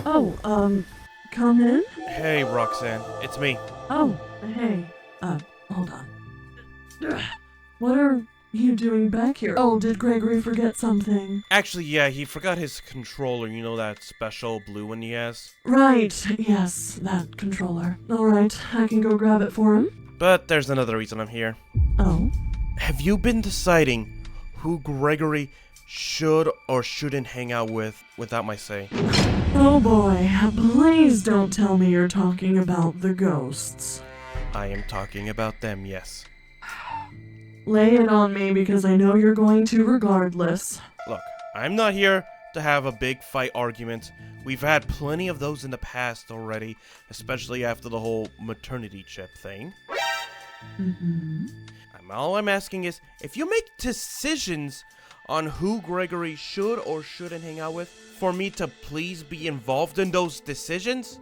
Oh, come in? Hey, Roxanne, it's me. Oh, hey. Hold on. What are you doing back here? Oh, did Gregory forget something? Actually, yeah, he forgot his controller, you know that special blue one he has? Right, yes, that controller. Alright, I can go grab it for him. But there's another reason I'm here. Oh? Have you been deciding who Gregory should or shouldn't hang out with without my say? Oh boy, please don't tell me you're talking about the ghosts. I am talking about them, yes. Lay it on me because I know you're going to regardless. Look, I'm not here to have a big fight argument. We've had plenty of those in the past already, especially after the whole maternity chip thing. All I'm asking is, if you make decisions on who Gregory should or shouldn't hang out with, for me to please be involved in those decisions?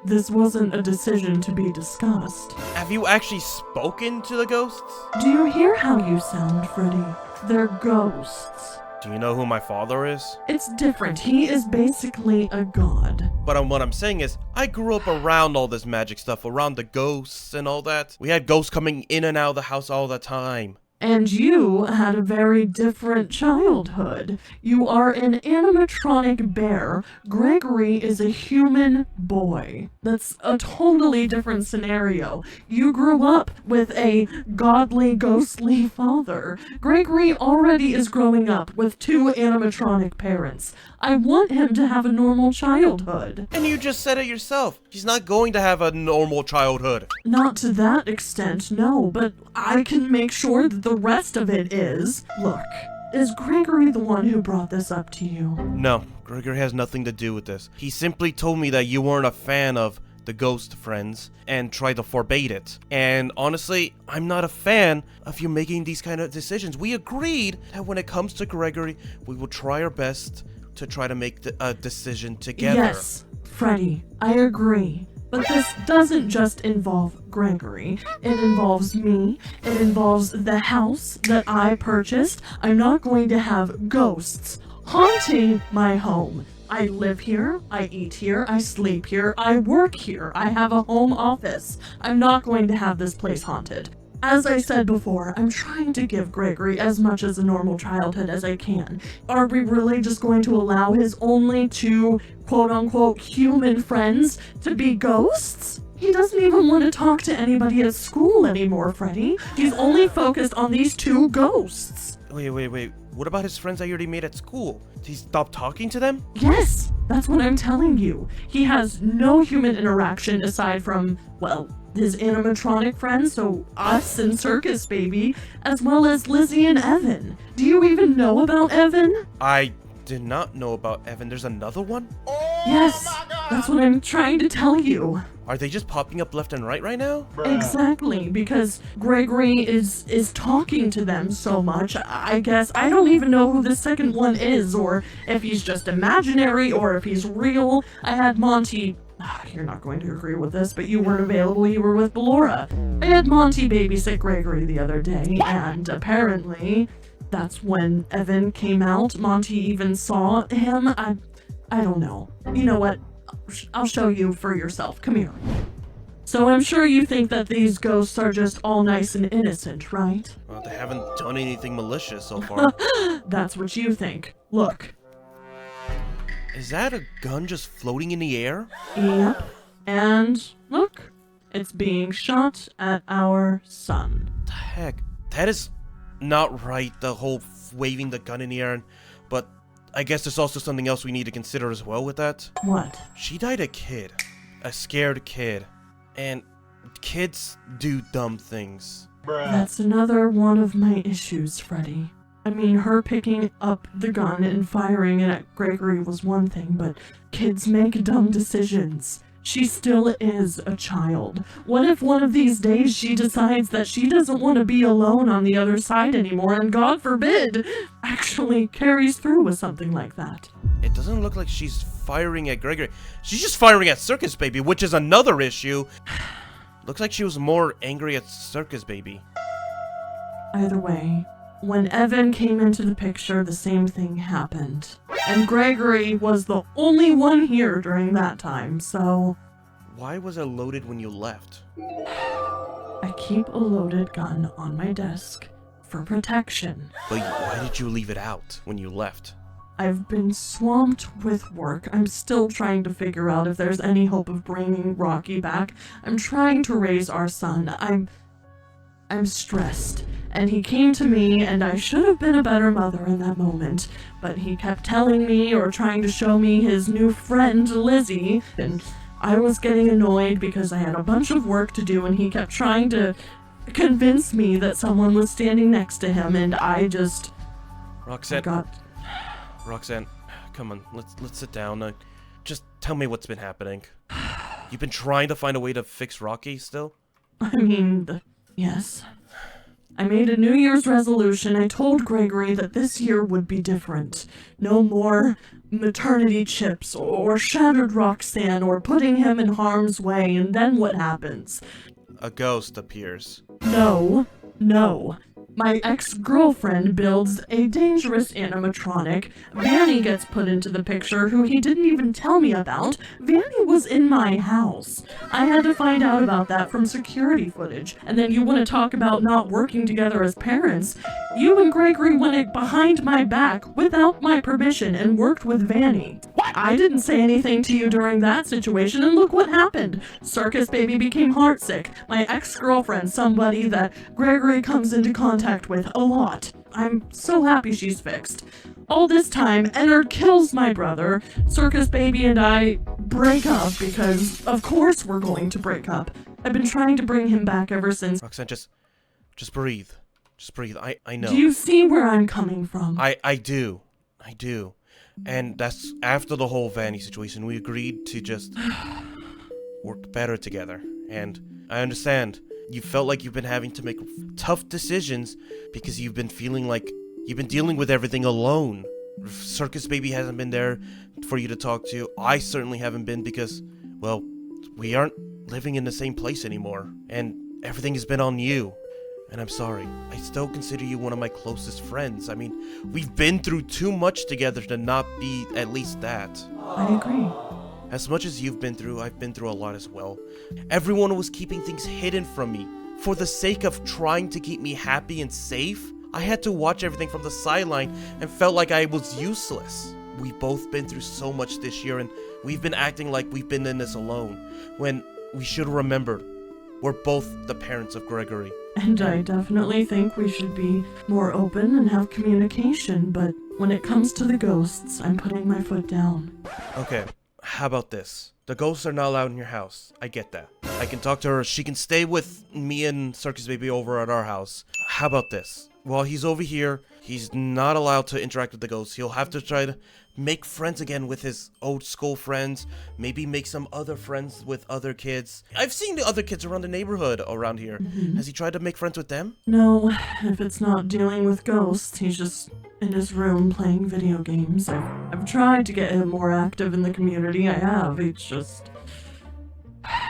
This wasn't a decision to be discussed. Have you actually spoken to the ghosts? Do you hear how you sound, Freddy? They're ghosts. Do you know who my father is? It's different. He is basically a god. But what I'm saying is, I grew up around all this magic stuff, around the ghosts and all that. We had ghosts coming in and out of the house all the time. And you had a very different childhood. You are an animatronic bear. Gregory is a human boy. That's a totally different scenario. You grew up with a godly, ghostly father. Gregory already is growing up with two animatronic parents. I want him to have a normal childhood. And you just said it yourself. He's not going to have a normal childhood. Not to that extent, no, but I can make sure that the rest of it is. Look, is Gregory the one who brought this up to you? No, Gregory has nothing to do with this. He simply told me that you weren't a fan of the ghost friends and tried to forbade it. And honestly, I'm not a fan of you making these kind of decisions. We agreed that when it comes to Gregory, we will try our best to try to make a decision together. Yes, Freddy, I agree. But this doesn't just involve Gregory. It involves me. It involves the house that I purchased. I'm not going to have ghosts haunting my home. I live here, I eat here, I sleep here, I work here, I have a home office. I'm not going to have this place haunted. As I said before, I'm trying to give Gregory as much as a normal childhood as I can. Are we really just going to allow his only two quote-unquote human friends to be ghosts? He doesn't even want to talk to anybody at school anymore, Freddy. He's only focused on these two ghosts. Wait. What about his friends that he already made at school? Did he stop talking to them? Yes, that's what I'm telling you. He has no human interaction aside from, well, his animatronic friends, so us and Circus baby, as well as Lizzie and Evan. Do you even know about Evan? I did not know about Evan. There's another one? Yes, that's what I'm trying to tell you. Are they just popping up left and right now? Exactly, because Gregory is talking to them so much. I guess I don't even know who the second one is, or if he's just imaginary, or if he's real. I had Monty... You're not going to agree with this, but you weren't available, you were with Ballora. I had Monty babysit Gregory the other day, and apparently that's when Evan came out. Monty even saw him. I don't know. You know what? I'll show you for yourself. Come here. So I'm sure you think that these ghosts are just all nice and innocent, right? Well, they haven't done anything malicious so far. That's what you think. Look. Is that a gun just floating in the air? Yep. And look, it's being shot at our son. The heck? That is not right, the whole waving the gun in the air. But I guess there's also something else we need to consider as well with that. What? She died a kid. A scared kid. And kids do dumb things. That's another one of my issues, Freddy. I mean, her picking up the gun and firing it at Gregory was one thing, but kids make dumb decisions. She still is a child. What if one of these days she decides that she doesn't want to be alone on the other side anymore, and God forbid, actually carries through with something like that? It doesn't look like she's firing at Gregory. She's just firing at Circus Baby, which is another issue. Looks like she was more angry at Circus Baby. Either way, when Evan came into the picture, the same thing happened. And Gregory was the only one here during that time, so... Why was it loaded when you left? I keep a loaded gun on my desk for protection. But why did you leave it out when you left? I've been swamped with work. I'm still trying to figure out if there's any hope of bringing Rocky back. I'm trying to raise our son. I'm stressed. And he came to me, and I should have been a better mother in that moment. But he kept telling me or trying to show me his new friend, Lizzie, and I was getting annoyed because I had a bunch of work to do, and he kept trying to convince me that someone was standing next to him, and I just... Roxanne, come on, let's sit down. Just tell me what's been happening. You've been trying to find a way to fix Rocky still? I mean, yes. I made a New Year's resolution. I told Gregory that this year would be different. No more maternity chips or shattered Roxanne or putting him in harm's way, and then what happens? A ghost appears. No. My ex-girlfriend builds a dangerous animatronic. Vanny gets put into the picture, who he didn't even tell me about. Vanny was in my house. I had to find out about that from security footage. And then you want to talk about not working together as parents? You and Gregory went behind my back without my permission and worked with Vanny. I didn't say anything to you during that situation, and look what happened. Circus baby became heartsick. My ex-girlfriend, somebody that Gregory comes into contact with a lot. I'm so happy she's fixed. All this time, Ennard kills my brother. Circus baby and I break up because, of course, we're going to break up. I've been trying to bring him back ever since. Roxanne, just breathe. Just breathe. I know. Do you see where I'm coming from? I do. And that's after the whole Vanny situation. We agreed to just work better together. And I understand you felt like you've been having to make tough decisions because you've been feeling like you've been dealing with everything alone. Circus baby hasn't been there for you to talk to. I certainly haven't been because, well, we aren't living in the same place anymore. And everything has been on you. And I'm sorry. I still consider you one of my closest friends. I mean, we've been through too much together to not be at least that. I agree. As much as you've been through, I've been through a lot as well. Everyone was keeping things hidden from me. For the sake of trying to keep me happy and safe, I had to watch everything from the sideline and felt like I was useless. We've both been through so much this year, and we've been acting like we've been in this alone, when we should have remembered we're both the parents of Gregory. And I definitely think we should be more open and have communication, but when it comes to the ghosts, I'm putting my foot down. Okay, how about this? The ghosts are not allowed in your house. I get that. I can talk to her. She can stay with me and Circus Baby over at our house. How about this? While he's over here, he's not allowed to interact with the ghosts. He'll have to try to make friends again with his old school friends. Maybe make some other friends with other kids. I've seen the other kids around the neighborhood around here. Mm-hmm. Has he tried to make friends with them? No, if it's not dealing with ghosts, he's just in his room playing video games. I've tried to get him more active in the community. I have. It's just...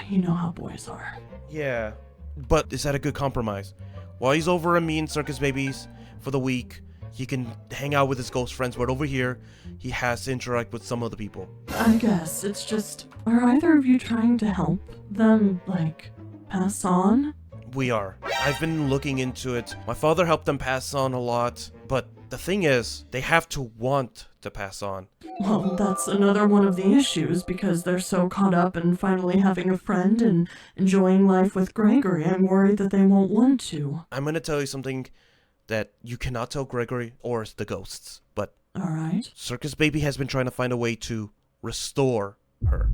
You know how boys are. Yeah, but is that a good compromise? While he's over at me and Circus Babies for the week, he can hang out with his ghost friends, but over here, he has to interact with some other people. I guess it's just, are either of you trying to help them, like, pass on? We are. I've been looking into it. My father helped them pass on a lot, but the thing is, they have to want to pass on. Well, that's another one of the issues, because they're so caught up in finally having a friend and enjoying life with Gregory. I'm worried that they won't want to. I'm gonna tell you something that you cannot tell Gregory or the ghosts, but... Alright. Circus Baby has been trying to find a way to restore her.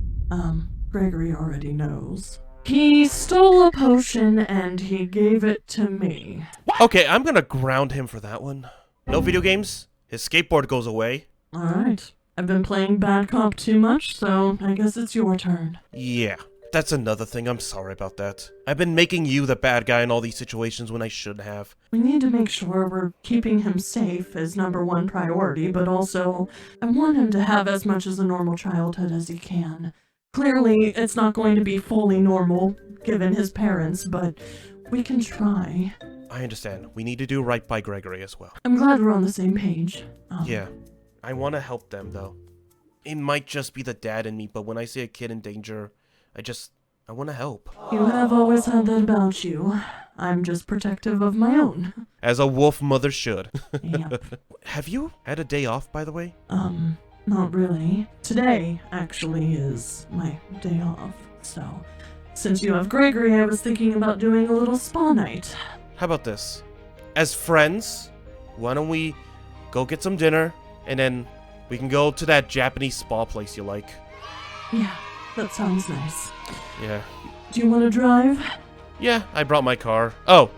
Gregory already knows. He stole a potion and he gave it to me. Okay, I'm gonna ground him for that one. No video games, his skateboard goes away. Alright. I've been playing Bad Cop too much, so I guess it's your turn. Yeah, that's another thing. I'm sorry about that. I've been making you the bad guy in all these situations when I shouldn't have. We need to make sure we're keeping him safe as #1 priority, but also I want him to have as much as a normal childhood as he can. Clearly, it's not going to be fully normal, given his parents, but we can try. I understand. We need to do right by Gregory as well. I'm glad we're on the same page. Yeah. I want to help them, though. It might just be the dad in me, but when I see a kid in danger, I want to help. You have always had that about you. I'm just protective of my own. As a wolf mother should. Yep. Have you had a day off, by the way? Not really. Today, actually, is my day off. So, since you have Gregory, I was thinking about doing a little spa night. How about this? As friends, why don't we go get some dinner, and then we can go to that Japanese spa place you like. Yeah, that sounds nice. Yeah. Do you want to drive? Yeah, I brought my car. Oh,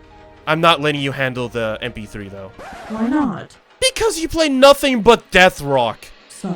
I'm not letting you handle the MP3, though. Why not? Because you play nothing but death rock. So?